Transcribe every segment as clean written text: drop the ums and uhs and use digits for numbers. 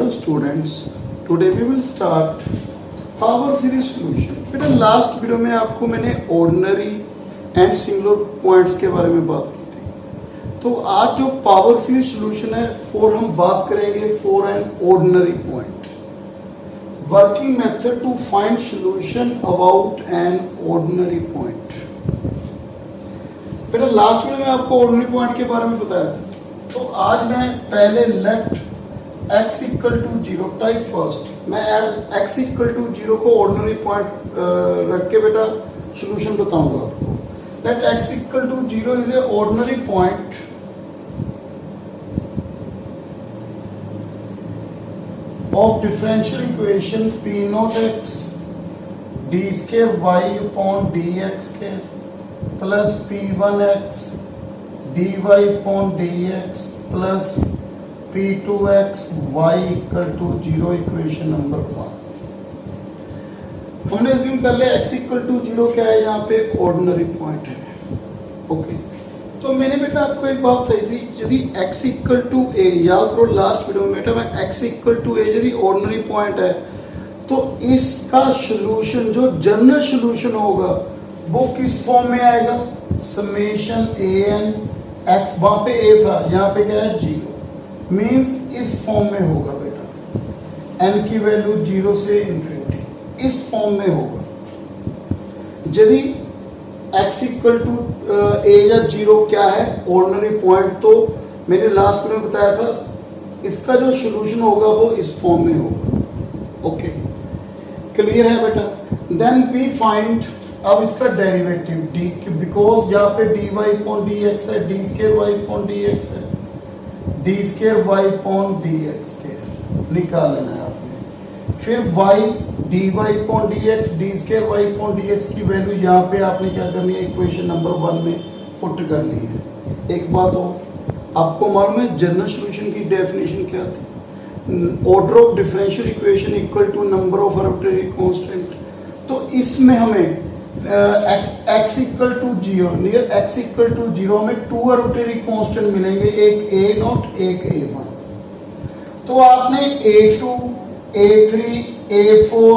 Hello students, today we will start power series solution. बेटा last video में आपको मैंने ऑर्डिनरी एंड सिंगुलर पॉइंट्स के बारे में बात की थी। तो आज जो पावर सीरीज सॉल्यूशन है फॉर हम बात करेंगे for an ordinary point. Working method to find solution about an ordinary point. बेटा लास्ट वीडियो में आपको ऑर्डिनरी पॉइंट के बारे में बताया था। तो आज मैं पहले let x equal to 0 type first मैं x इक्वल टू 0 को ऑर्डिनरी पॉइंट रख के बेटा सॉल्यूशन बताऊंगा आपको। Let x equal to 0 is a ordinary point of differential equation p not x d square y upon dx के plus p1x dy upon dx plus p2x y equal to 0 equation number 1। हमने assume कर लिया x equal to 0 क्या है, यहाँ पे ordinary point है। Okay, तो मैंने बेटा आपको एक बात बताई थी, यदि x इक्वल टू a, याद करो लास्ट वीडियो में बेटा मैं x इक्वल टू a यदि ऑर्डिनरी पॉइंट है तो इसका सॉल्यूशन जो जनरल सॉल्यूशन होगा वो किस फॉर्म में आएगा, समेशन an x, वहां पे a था, यहाँ पे क्या है 0, मीन्स इस फॉर्म में होगा बेटा, n की वैल्यू 0 से इंफिनिटी, इस फॉर्म में होगा। यदि x इक्वल टू a या 0 क्या है ऑर्डिनरी पॉइंट, तो मैंने लास्ट में बताया था इसका जो सॉल्यूशन होगा वो इस फॉर्म में होगा। ओके, क्लियर है बेटा। देन वी फाइंड अब इसका डेरिवेटिव d, बिकॉज यहाँ पे dy अपॉन dx है, d square y upon dx है, d square y upon dx square निकाल लेना है आपने। फिर y dy upon dx, d square y upon dx की वैल्यू यहाँ पे आपने क्या करनी है, इक्वेशन नंबर 1 में पुट करनी है। एक बात हो, आपको मालूम है जनरल सॉल्यूशन की डेफिनेशन क्या थी, order of differential equation equal to number of arbitrary constant. तो इसमें हमें x equal to 0 near x equal to 0 में 2 आर्बिट्रेरी कांस्टेंट मिलेंगे, एक a0 एक a1। तो आपने a2 a3 a4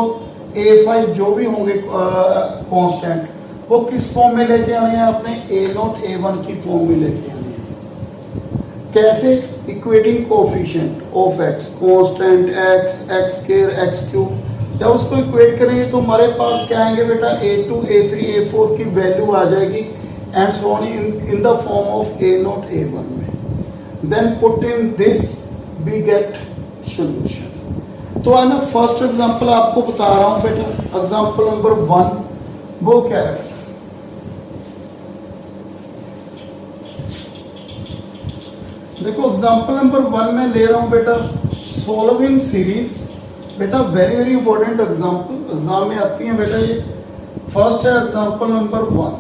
a5 जो भी होंगे कांस्टेंट वो किस फॉर्म में लेके आने हैं, आपने a0 a1 की फॉर्म में लेके आने हैं। कैसे, equating coefficient of x, constant x x square x cube, जब उसको इक्वेट करेंगे तो हमारे पास क्या आएंगे बेटा, a2 a3 a4 की वैल्यू आ जाएगी and so on in the form of a0 a1 में। Then put in this we get solution. तो मैं फर्स्ट एग्जांपल आपको बता रहा हूं बेटा, एग्जांपल नंबर 1 वो क्या है, देखो एग्जांपल नंबर 1 में ले रहा हूं बेटा सॉल्विंग सीरीज। बेटा very very important example exam में आती है बेटा ये। फर्स्ट है एग्जांपल नंबर 1,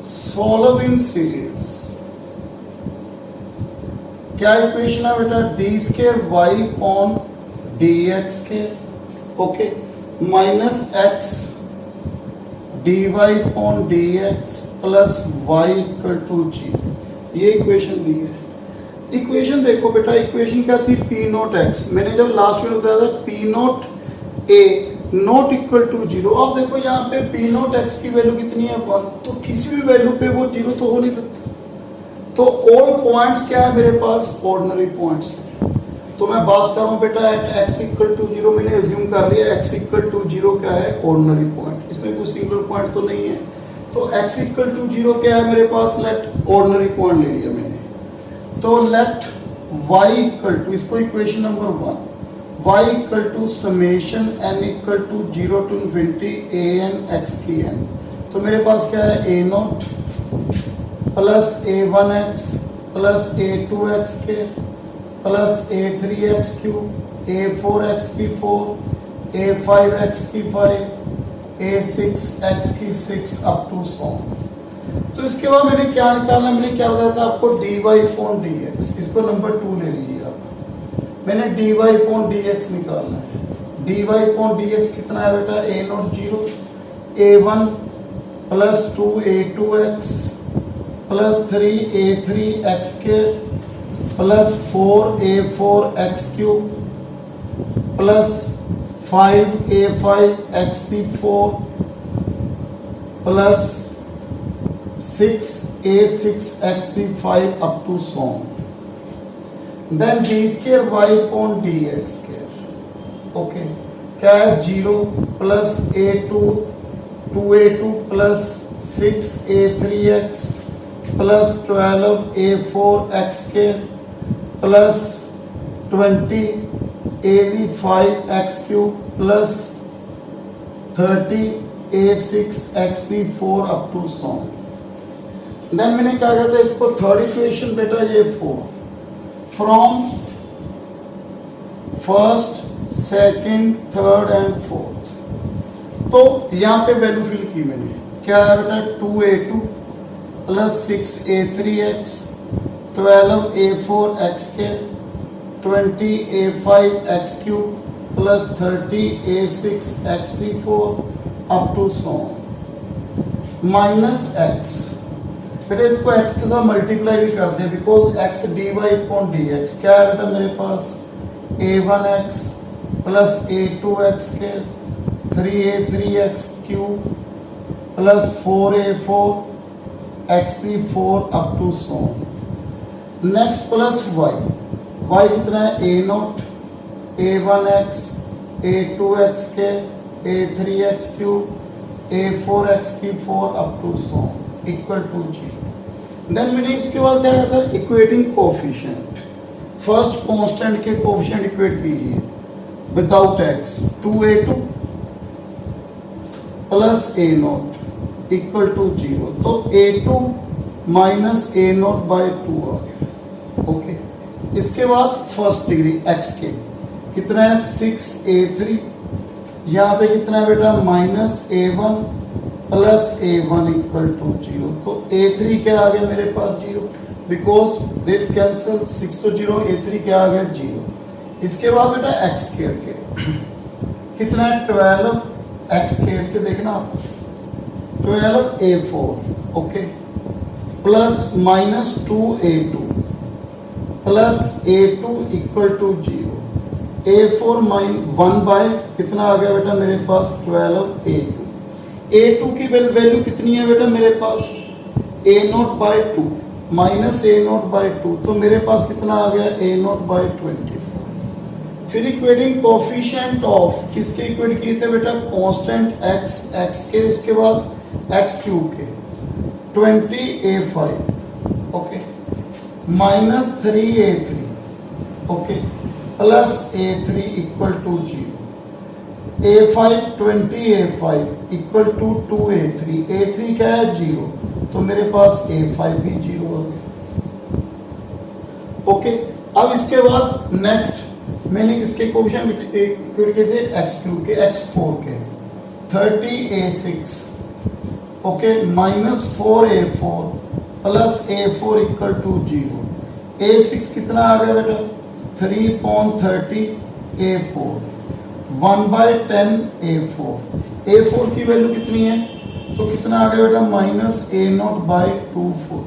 सॉल्विंग सीरीज। क्या इक्वेशन है बेटा, D square Y upon D X के, okay, minus X D Y upon D x plus Y equal to 0। ये इक्वेशन दी है। इक्वेशन देखो बेटा, इक्वेशन क्या थी, p नॉट x, मैंने जब लास्ट में बताया था p not a not equal to 0। अब देखो यहाँ पे p नॉट x की वैल्यू कितनी है 1, तो किसी भी वैल्यू पे वो 0 तो हो नहीं सकता। तो ऑल पॉइंट्स क्या है मेरे पास, ऑर्डिनरी पॉइंट्स। तो मैं बात कर रहा हूँ बेटा एट x इक्वल टू 0, मैंने एज्यूम कर लिया x इक्वल टू 0 क्या है, ऑर्डिनरी पॉइंट, इसमें कोई सिंगुलर पॉइंट तो नहीं है। तो x इक्वल टू 0 क्या है मेरे पास, लेट ऑर्डिनरी पॉइंट ले लिया मैंने। तो लेट y इक्वल टू, इसको equation number 1, y equal to summation n equal to 0 to infinity an x की n। तो मेरे पास क्या है, a0 plus a1x plus a2x के प्लस a3x क्यूब a4x की 4 a5x की 5 a6x की 6 अप टू सो। तो इसके बाद मैंने क्या निकालना, मैंने क्या बताया था आपको, dy अपॉन dx, इसको नंबर 2 ले लीजिए आप। मैंने dy अपॉन dx निकालना है। dy अपॉन dx कितना है बेटा, a0 0 a1 plus 2 a2x plus 3 a3x के plus 4a4x³ plus 5a5x³ plus 6a6x³ up to so on. Then d square y upon dx square. Okay. क्या है 0 plus a2 2a2 plus 6a3x plus 12a4x² plus 20a5x³ plus 30a6x³ up to so on. Then मैंने क्या कहता है इसको third equation बेटा ये 4 from first second third and fourth. तो यहाँ पे वैल्यू फिल की मैंने, क्या है बेटा 2a2 plus 6a3x 12a4x² 20a5x³ plus 30a6x³ up to so minus x। बेटा इसको x के साथ मल्टीप्लाई भी कर दे because x dy upon dx। क्या है बेटा मेरे पास a1x plus a2x² 3a3x³ plus 4a4x³ up to so. Next plus y कितना है a0 a1x a2x² a3x³ a4x³ up to so equal to 0। Then मैंने इसके बाद क्या कहता है इक्वेटिंग कोएफिशिएंट। फर्स्ट कांस्टेंट के कोएफिशिएंट इक्वेट कीजिए without x 2a2 plus a0 equal to 0। तो a2 माइनस a0 बाई 2 आ गया। ओके, इसके बाद फर्स्ट डिग्री x के कितना है 6a3, यहाँ पे कितना है बेटा minus a1 plus a1 equal to 0। तो a3 क्या आ गया मेरे पास 0 बिकॉज दिस कैंसल 6 तो 0, a3 क्या आ गया 0। इसके बाद बेटा x स्क्वायर के कितना है 12x स्क्वायर के देखना 12a4 okay plus minus 2a2 plus a2 equal to 0। a4 1 by कितना आ गया बेटा मेरे पास 12a2। a2 की वैल्यू कितनी है बेटा मेरे पास a0 bye 2 minus a0 bye 2। तो मेरे पास कितना आ गया a0 बाय 24। फिर इक्वेटिंग कोएफिशिएंट ऑफ किसके इक्वेट किए थे बेटा कांस्टेंट x के, उसके बाद x³ के 20a5 okay minus 3a3 okay plus a3 equal to 0। a5 20a5 equal to 2a3 a3 क्या है 0 तो मेरे पास a5 भी 0 हो गया। ओके, अब इसके बाद नेक्स्ट मैंने इसके कोएफिशिएंट इक्वेट किए थे x³ के x4 के 30a6 okay minus 4a4 plus a4 equal to 0। a6 कितना आ गया बेटा 3/30 a4 1/10 a4। a4 की वैल्यू कितनी है तो कितना आ गया बेटा माइनस a0 बाई 240।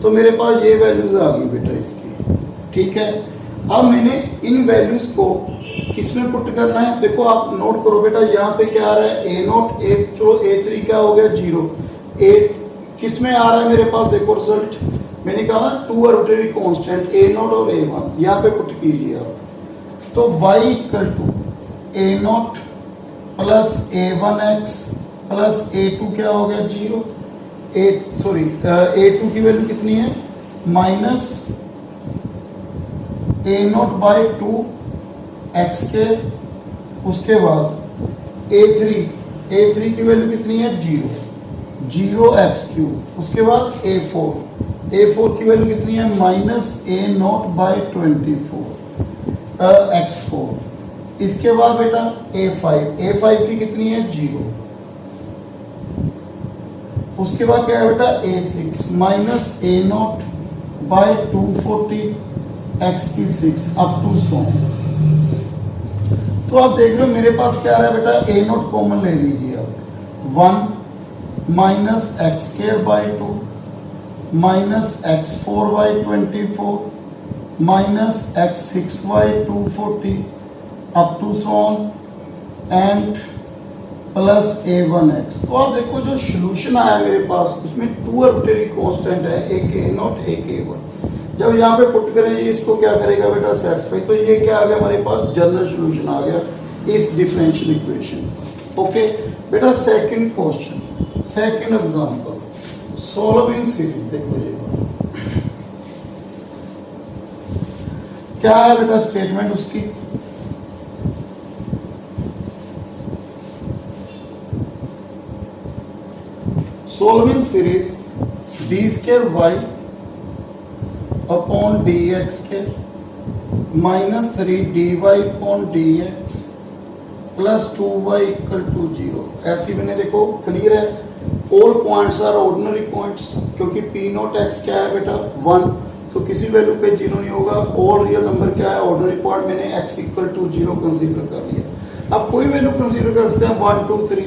तो मेरे पास ये वैल्यूज आ गई बेटा इसकी। ठीक है, अब मैंने इन वैल्यूज को किसमें पुट करना है देखो आप नोट करो बेटा। यहाँ पे क्या आ रहा है a0 चलो a3 क्या हो गया 0 a किसमें आ रहा है मेरे पास देखो रिजल्ट मैंने कहा 2 आर्बिट्रेरी कांस्टेंट a0 और a1 यहाँ पे पुट कीजिए आप। तो y equal to a0 plus a1x plus a2 क्या हो गया 0 a2 की वैल्यू कितनी है माइनस a0 बाई 2 x के, उसके बाद a3 की वैल्यू कितनी है 0 x³, उसके बाद a4 की वैल्यू कितनी है माइनस a0 बाई 24 x4। इसके बाद बेटा a5 की कितनी है 0। उसके बाद क्या है बेटा a6 minus a0 by 240 x6 up to so. तो आप देख रहे हो मेरे पास क्या आ रहा है बेटा a0 कॉमन ले लीजिए आप 1 minus x² by 2 minus x4 by 24 minus x 6y 240 up to so on and plus a1x। तो आप देखो जो सोल्यूशन आया मेरे पास उसमें टू आर्बिट्रेरी कांस्टेंट है, एक a0 एक a1। जब यहाँ पे पुट करें ये इसको क्या करेगा बेटा सेटिस्फाई, तो ये क्या आ गया हमारे पास जनरल सोल्यूशन आ गया इस डिफरेंशियल इक्वेशन। ओके बेटा second question, second example solve in series. देखो ये क्या है बेटा स्टेटमेंट उसकी, solving series d square y upon D x square minus 3 d Y upon D x plus 2y equal to 0। ऐसी मैंने देखो क्लियर है, all points are ordinary points, क्योंकि पी नॉट एक्स क्या है बेटा 1, तो किसी वैल्यू पे 0 नहीं होगा। और रियल नंबर क्या है ऑर्डिनरी पॉइंट, मैंने x इक्वल टू 0 कंसीडर कर लिया। अब कोई वैल्यू कंसीडर कर सकते हैं 1 2 3,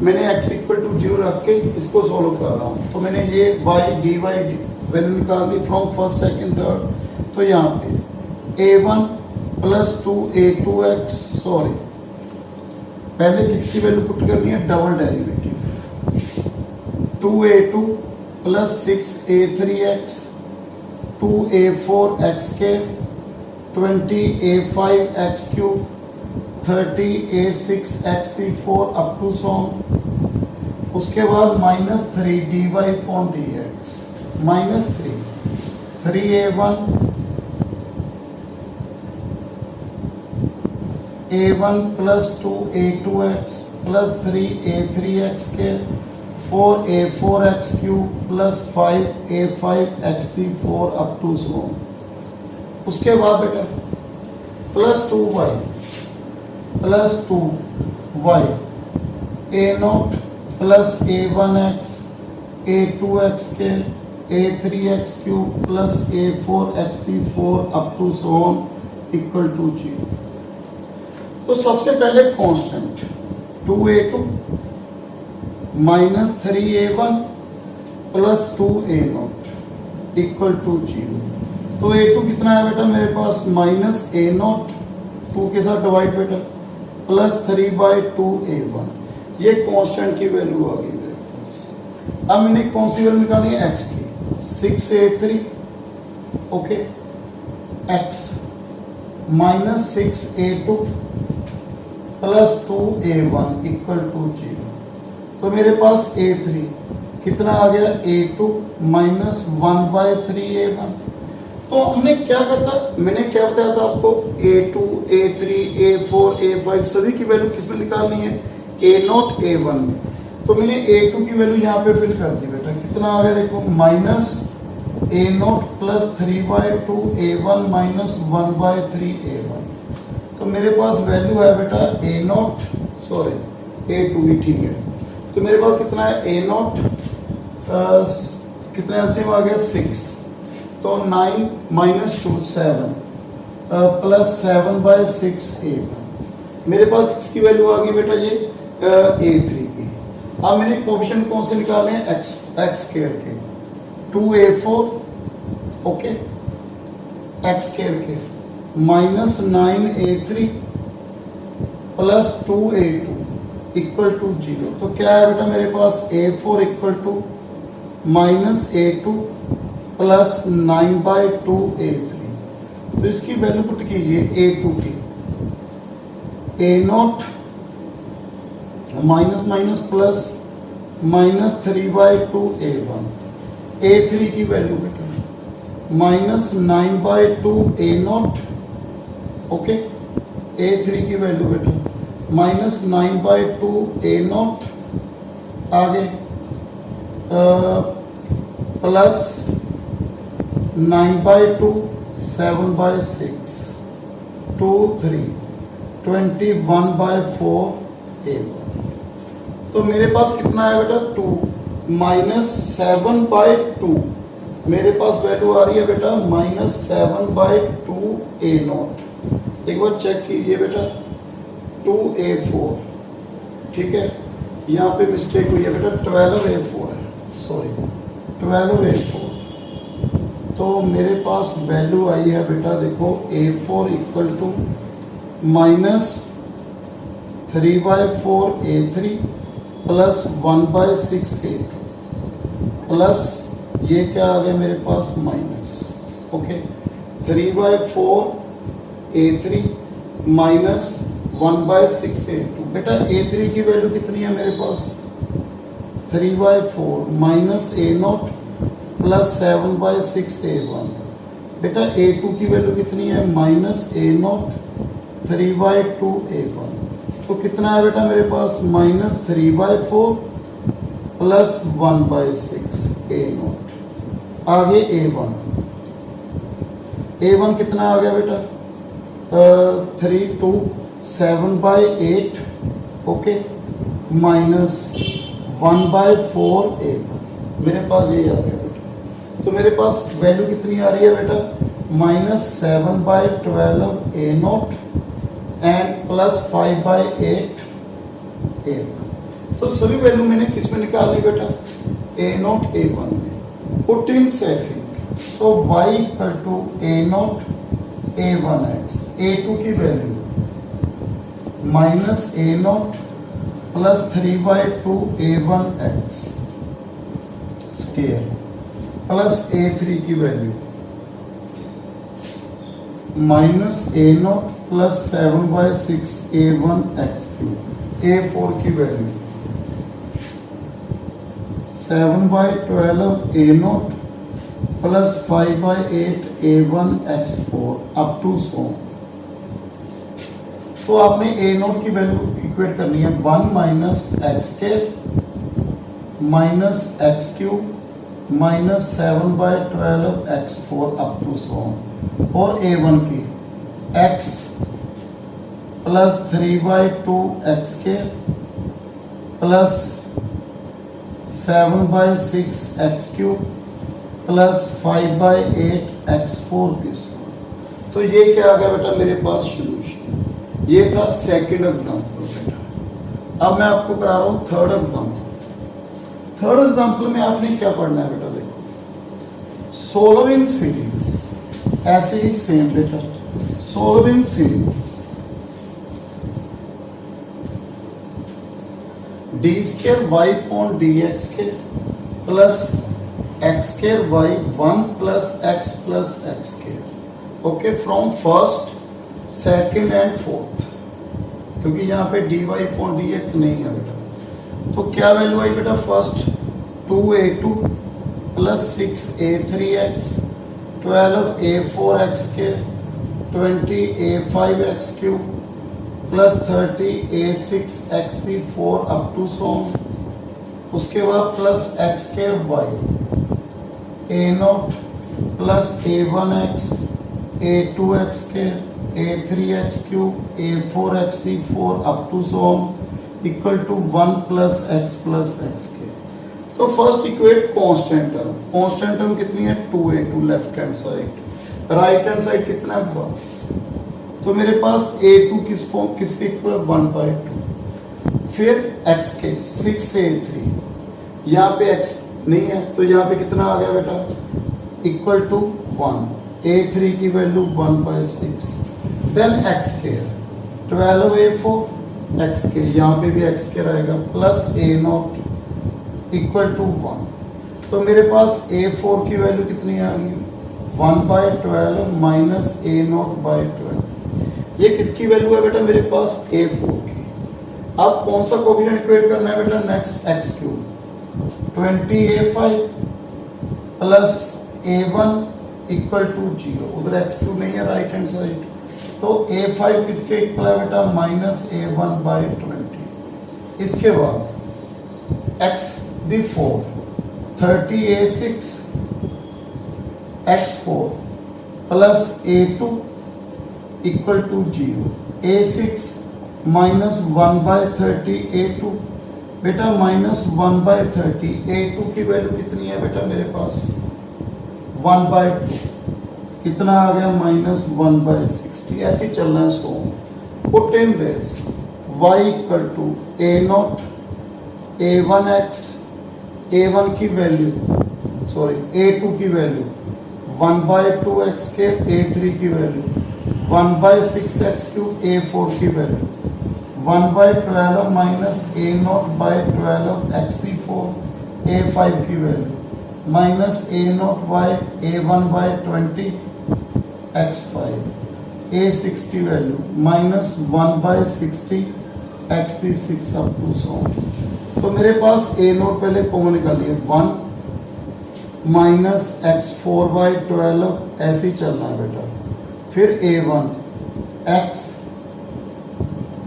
मैंने x इक्वल टू 0 रख के इसको सॉल्व कर रहा हूँ। तो मैंने ये y dy वैल्यू निकाल ली फ्रॉम फर्स्ट सेकंड थर्ड। तो यहाँ पे a1 प्लस 2a2x, सॉरी पहले किसकी वैल्यू पुट करनी है, double derivative 2a2 plus 6a3x 2a4x के 20a5x cube 30a6x4 up to so on. उसके बाद minus 3 dy upon dx minus 3a1 a1 plus 2a2x plus 3a3x के 4a4x cube plus 5a5x4 up to so on. उसके बाद बेटा plus 2y plus 2y a0 plus a1x a2x के a3x cube plus a4x4 up to so on equal to 0। तो सबसे पहले constant 2a2 minus 3a1 plus 2a0 equal to 0। तो a2 कितना है बेटा मेरे पास माइनस a0 2 के साथ डिवाइड बेटा प्लस 3/2a1, ये कांस्टेंट की वैल्यू आ गई मेरे पास। अब मैंने कौन सी वैल्यू निकाली है x की, 6a3 okay x minus 6a2 plus 2a1 equal to 0। तो मेरे पास a3 कितना आ गया a2 माइनस 1/3a1। तो हमने क्या कहा था, मैंने क्या बताया था आपको a2 a3 a4 a5 सभी की वैल्यू किसमें निकालनी है, a0 a1 में। तो मैंने a2 की वैल्यू यहाँ पे फिल कर दी बेटा, कितना आ गया देखो minus a0 plus 3/2 a1 minus 1/3a1। तो मेरे पास वैल्यू है बेटा a0 सॉरी a2 भी ठीक है। तो मेरे पास कितना है a0 कितना एलसीएम आ गया 6, तो 9 माइनस 2 7 प्लस 7/6 a1। मेरे पास इसकी वैल्यू आ गई बेटा ये a3 की। अब मैंने कोएफिशिएंट कौन से निकाले हैं, x स्क्वायर के 2a4 ओके x स्क्वायर के minus 9a3 plus 2a2 equal to 0। तो क्या है बेटा मेरे पास a4 इक्वल टू माइनस a2 प्लस 9/2a3। तो इसकी वैल्यू पुट कीजिए a2 की, a0 minus minus plus minus 3/2a1, a3 की वैल्यू बेटा माइनस 9/2a0 ओके a3 की वैल्यू बेटा माइनस 9/2a0 आगे प्लस 9/2 7/6 2 3 21/4a1। तो मेरे पास कितना है बेटा 2 माइनस 7/2, मेरे पास वैल्यू आ रही है बेटा माइनस 7/2a0। एक बार चेक कीजिए बेटा 2a4 ठीक है, यहाँ पे मिस्टेक हुई है बेटा 12a4 है, सॉरी 12a4। तो मेरे पास वैल्यू आई है बेटा देखो A4 equal to -3/4 A3 plus 1/6 A2 plus ये क्या आ गया मेरे पास minus, okay, 3/4 A3 minus 1/6 A2। बेटा A3 की वैल्यू कितनी है मेरे पास 3/4 माइनस A0 प्लस 7/6 A1। बेटा A2 की वैल्यू कितनी है माइनस A0 3/2 A1। तो कितना है बेटा मेरे पास -3/4 प्लस 1/6 A0। आगे A1, A1 कितना आ गया बेटा 3 2 7/8, ओके, माइनस 1/4 A1। मेरे पास ये आ गया बेटा। तो मेरे पास वैल्यू कितनी आ रही है बेटा -7/12 A0 एंड प्लस 5/8 A1। तो सभी वैल्यू मैंने किस में निकाल ली बेटा A0 A1 में। Put in second, so y equal to A0 A1x। A2 की value minus A0 plus 3/2 A1x square plus A3 की value minus A0 plus 7/6 A1x cube. A4 की value 7/12 A0 plus 5/8 A1x4 up to so. तो आपने A0 की value equate करनी है 1 minus X square minus X cube minus 7/12 x4 up to so. और A1 की x plus 3/2 x square plus 7/6 x cube plus 5/8 x4 this. तो ये क्या आ गया बेटा मेरे पास सॉल्यूशन। ये था सेकंड एग्जांपल बेटा। अब मैं आपको करा रहा हूं थर्ड एग्जांपल। थर्ड एग्जांपल में आपने क्या पढ़ना है बेटा देखो, सोल्विंग सीरीज ऐसे ही सेम बेटा, solving series D square Y upon D X के plus X square Y 1 plus X square, okay, from first second and fourth, क्योंकि यहाँ पे D Y upon D X नहीं है बेटा। तो क्या वैल्यू आई बेटा first 2A2 plus 6A3x 12A4x के 20A5x cube plus 30A6x4 up to so. उसके बाद plus X square Y A0 plus A1x A2x के A3x cube A4x4 up to so equal to 1 plus X के। तो first equate constant term, constant term कितनी है 2A2 left hand side, right hand side कितना है 1। तो मेरे पास A2 किसके इक्वल 1/2। फिर x के 6A3, यहाँ पे x नहीं है तो यहाँ पे कितना आ गया बेटा इक्वल टू 1। A3 की वैल्यू 1/6। देन x के 12A4 x के, यहाँ पे भी x के रहेगा प्लस A0 इक्वल टू 1। तो मेरे पास A4 की वैल्यू कितनी आ गई 1/12 माइनस A0/12। ये किसकी वैल्यू है बेटा मेरे पास A4 की। अब कौन सा कोएफिशिएंट इक्वेट करना है बेटा next x cube 20A5 plus A1 equal to 0। उधर x क्यूब नहीं है राइट हैंड साइड, तो A5 किसके इक्वल है बेटा माइनस A1/20। इसके बाद x दी 4 30A6 x4 plus A2 equal to 0। A6 minus 1/30 A2 बेटा माइनस 1/30। A2 की वैल्यू कितनी है बेटा मेरे पास 1/2, कितना आ गया माइनस 1/60। ऐसे चलना है। So put in this y equal to A0 A1x A1 की वैल्यू A2 की वैल्यू 1/2 x स्केयर a3 की वैल्यू, 1/6 x क्यूब a4 की value, 1/12 minus a0/12 x4 a5 की value minus a1/20 x5 a6 की value minus 1/60 x6 up to so. तो मेरे पास a0 पहले common निकालिए 1 माइनस x4/12 ऐसे ही चलना है बेटा, फिर a1 x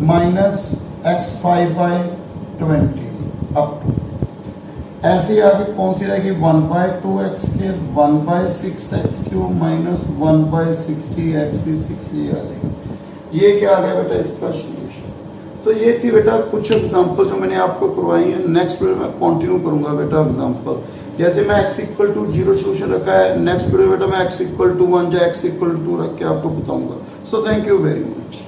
minus x5/20 up to ऐसे आगे कौन सी रहेगी 1/2 x square 1/6 x cube minus 1/60 x6 ये आ जाएगा। ये क्या आ गया बेटा इसका सॉल्यूशन। तो ये थी बेटा कुछ एग्जांपल जो मैंने आपको करवाई है। नेक्स्ट वीडियो में कंटिन्यू करूंगा बेटा एग्जांपल। जैसे मैं x इक्वल टू 0 सोल्यूशन रखा है, नेक्स्ट वीडियो बेटा मैं x इक्वल टू 1 या x इक्वल टू 2 रख के आपको बताऊंगा। So thank you very much.